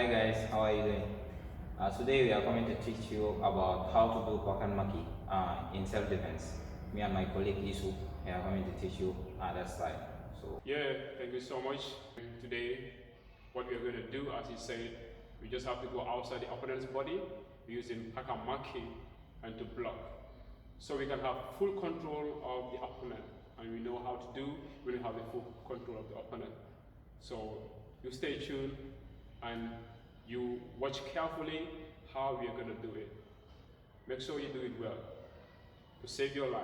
Hi guys, how are you doing? Today we are going to teach you about how to do pocket maki in self-defense. Me and my colleague Isu we are going to teach you that side. Yeah, thank you so much. Today, what we are going to do, as he said, we just have to go outside the opponent's body using pakamaki and to block. So we can have full control of the opponent, and we know how to do when we have the full control of the opponent. So you stay tuned and you watch carefully how we are going to do it. Make sure you do it well to save your life.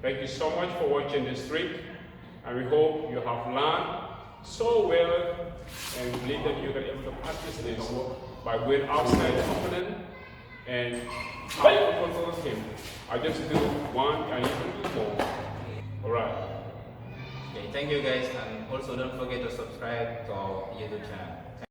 Thank you so much for watching this trick, and we hope you have learned so well, and we believe that you can able to practice this by going outside the opponent and how to control him. I just do one and you can do more. Alright. Okay, thank you guys, and also don't forget to subscribe to our YouTube channel.